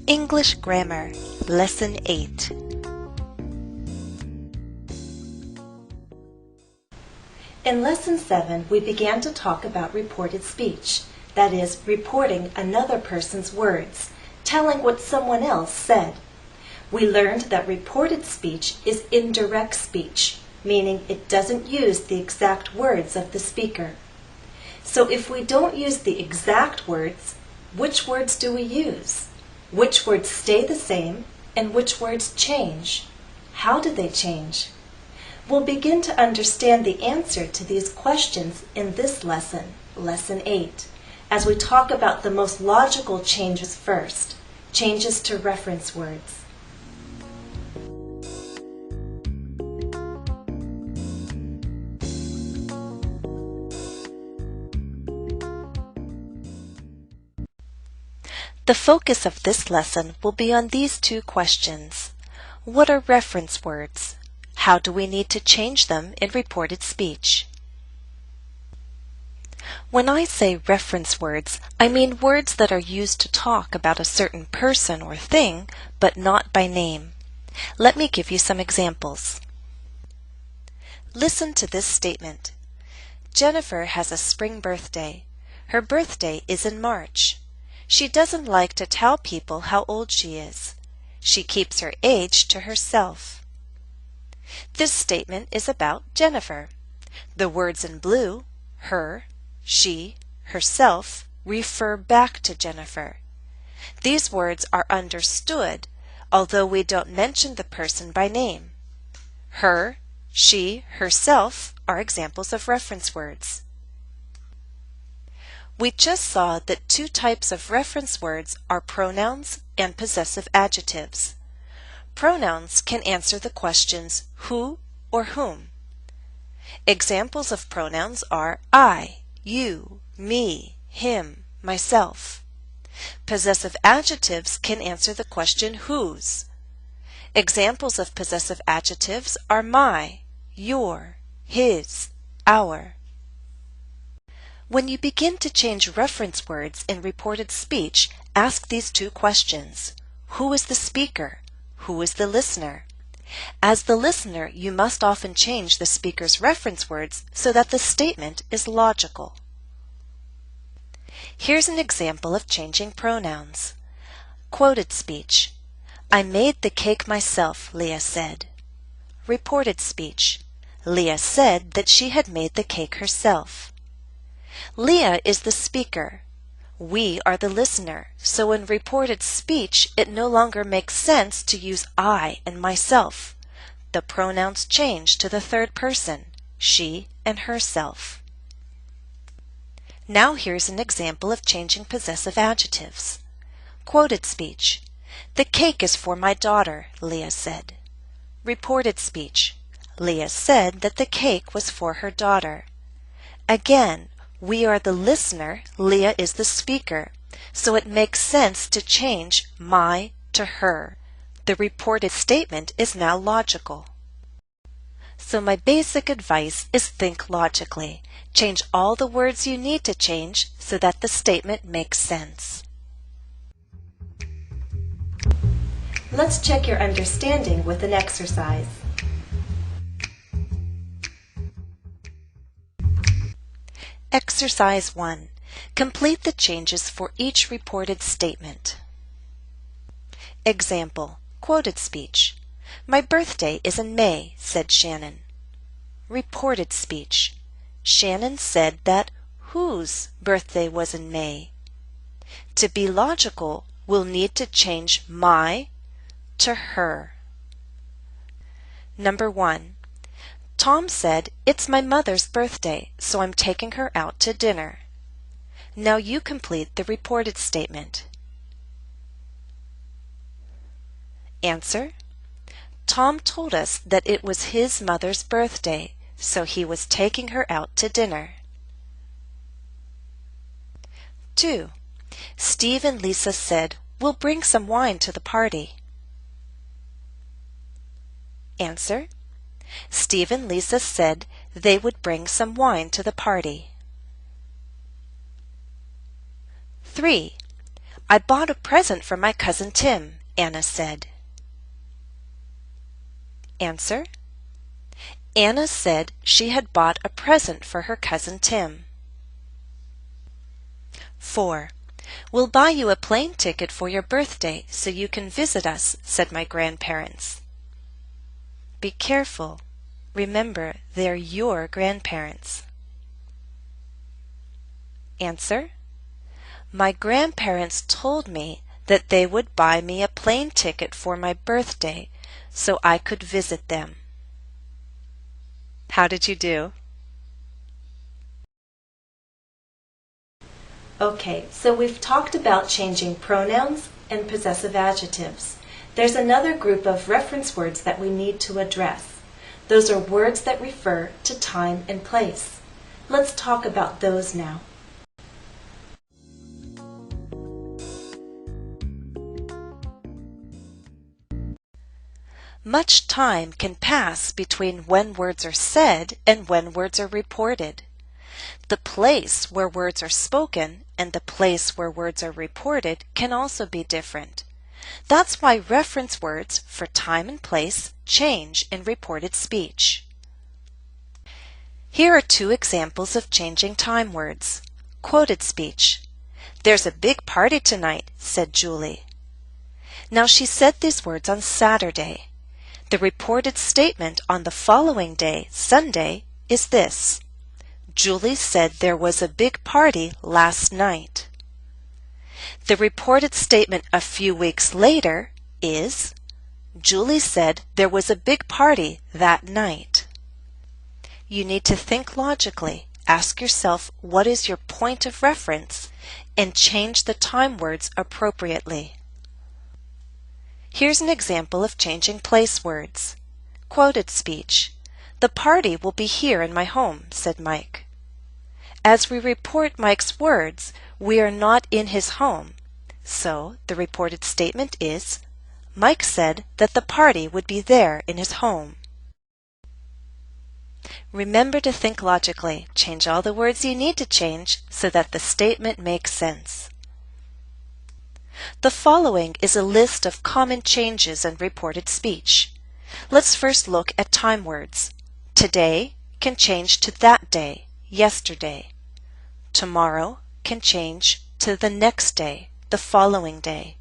English Grammar, Lesson 8. In Lesson 7, we began to talk about reported speech, that is, reporting another person's words, telling what someone else said. We learned that reported speech is indirect speech, meaning it doesn't use the exact words of the speaker. So if we don't use the exact words, which words do we use? Which words stay the same and which words change? How do they change? We'll begin to understand the answer to these questions in this lesson, Lesson 8, as we talk about the most logical changes first, changes to reference words. The focus of this lesson will be on these two questions. What are reference words? How do we need to change them in reported speech? When I say reference words, I mean words that are used to talk about a certain person or thing, but not by name. Let me give you some examples. Listen to this statement. Jennifer has a spring birthday. Her birthday is in March. She doesn't like to tell people how old she is. She keeps her age to herself. This statement is about Jennifer. The words in blue, her, she, herself, refer back to Jennifer. These words are understood, although we don't mention the person by name. Her, she, herself are examples of reference words. We just saw that two types of reference words are pronouns and possessive adjectives. Pronouns can answer the questions who or whom. Examples of pronouns are I, you, me, him, myself. Possessive adjectives can answer the question whose. Examples of possessive adjectives are my, your, his, our. When you begin to change reference words in reported speech, ask these two questions. Who is the speaker? Who is the listener? As the listener, you must often change the speaker's reference words so that the statement is logical. Here's an example of changing pronouns. Quoted speech. I made the cake myself, Leah said. Reported speech. Leah said that she had made the cake herself. Leah is the speaker. We are the listener, so in reported speech it no longer makes sense to use I and myself. The pronouns change to the third person, she and herself. Now here's an example of changing possessive adjectives. Quoted speech. The cake is for my daughter, Leah said. Reported speech. Leah said that the cake was for her daughter. Again, we are the listener, Leah is the speaker, so it makes sense to change my to her. The reported statement is now logical. So my basic advice is think logically. Change all the words you need to change so that the statement makes sense. Let's check your understanding with an exercise. Exercise 1. Complete the changes for each reported statement. Example. Quoted speech. My birthday is in May, said Shannon. Reported speech. Shannon said that whose birthday was in May. To be logical, we'll need to change my to her. Number 1. Tom said, it's my mother's birthday, so I'm taking her out to dinner. Now you complete the reported statement. Answer. Tom told us that it was his mother's birthday, so he was taking her out to dinner. 2. Steve and Lisa said, we'll bring some wine to the party. Answer. Steve and Lisa said they would bring some wine to the party. 3. I bought a present for my cousin Tim, Anna said. Answer: Anna said she had bought a present for her cousin Tim. 4. We'll buy you a plane ticket for your birthday so you can visit us, said my grandparents. Be careful. Remember, they're your grandparents. Answer: My grandparents told me that they would buy me a plane ticket for my birthday so I could visit them. How did you do? Okay, so we've talked about changing pronouns and possessive adjectives. There's another group of reference words that we need to address. Those are words that refer to time and place. Let's talk about those now. Much time can pass between when words are said and when words are reported. The place where words are spoken and the place where words are reported can also be different. That's why reference words for time and place change in reported speech. Here are two examples of changing time words. Quoted speech. There's a big party tonight, said Julie. Now she said these words on Saturday. The reported statement on the following day, Sunday, is this: Julie said there was a big party last night. The reported statement a few weeks later is: Julie said there was a big party that night. You need to think logically, ask yourself what is your point of reference, and change the time words appropriately. Here's an example of changing place words. Quoted speech. The party will be here in my home, said Mike. As we report Mike's words, we are not in his home. So the reported statement is: Mike said that the party would be there in his home. Remember to think logically. Change all the words you need to change so that the statement makes sense. The following is a list of common changes in reported speech. Let's first look at time words. Today can change to that day, yesterday. Tomorrow can change to the next day, the following day.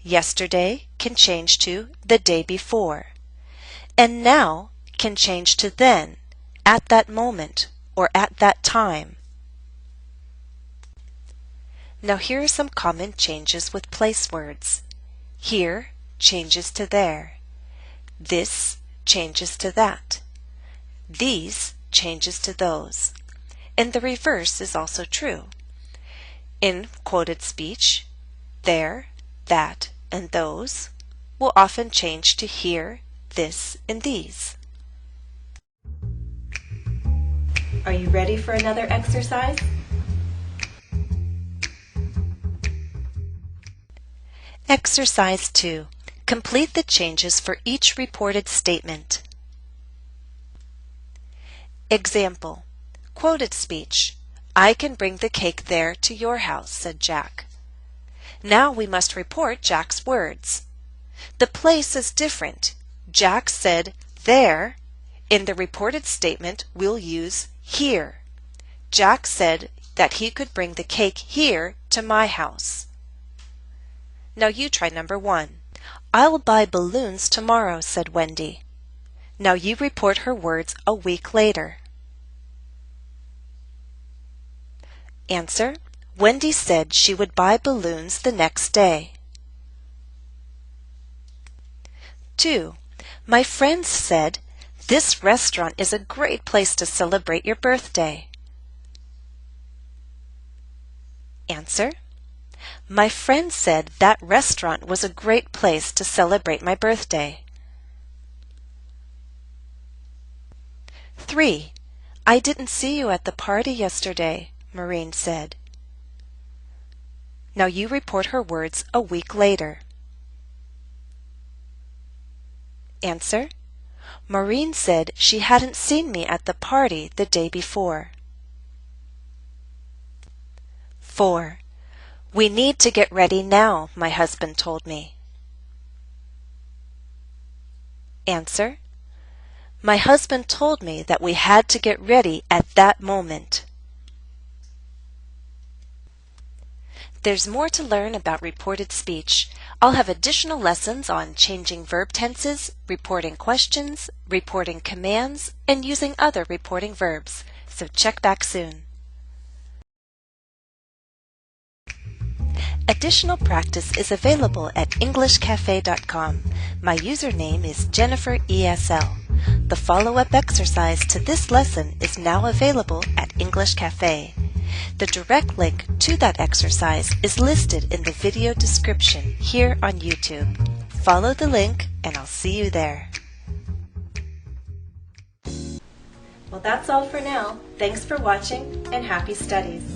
Yesterday can change to the day before. And now can change to then, at that moment, or at that time. Now here are some common changes with place words. Here changes to there. This changes to that. These changes to those. And the reverse is also true. In quoted speech, there, that, and those will often change to here, this, and these. Are you ready for another exercise? Exercise 2. Complete the changes for each reported statement. Example. Quoted speech. I can bring the cake there to your house, said Jack. Now we must report Jack's words. The place is different. Jack said there. In the reported statement, we'll use here. Jack said that he could bring the cake here to my house. Now you try number 1. I'll buy balloons tomorrow, said Wendy. Now you report her words a week later. Answer. Wendy said she would buy balloons the next day. 2. My friends said, this restaurant is a great place to celebrate your birthday. Answer. My friend said that restaurant was a great place to celebrate my birthday. 3. I didn't see you at the party yesterday, Maureen said. Now you report her words a week later. Answer. Maureen said she hadn't seen me at the party the day before. 4. We need to get ready now, my husband told me. Answer: my husband told me that we had to get ready at that moment. There's more to learn about reported speech. I'll have additional lessons on changing verb tenses, reporting questions, reporting commands, and using other reporting verbs. So check back soon. Additional practice is available at EnglishCafe.com. My username is JenniferESL. The follow-up exercise to this lesson is now available at English Cafe. The direct link to that exercise is listed in the video description here on YouTube. Follow the link and I'll see you there. Well, that's all for now. Thanks for watching and happy studies.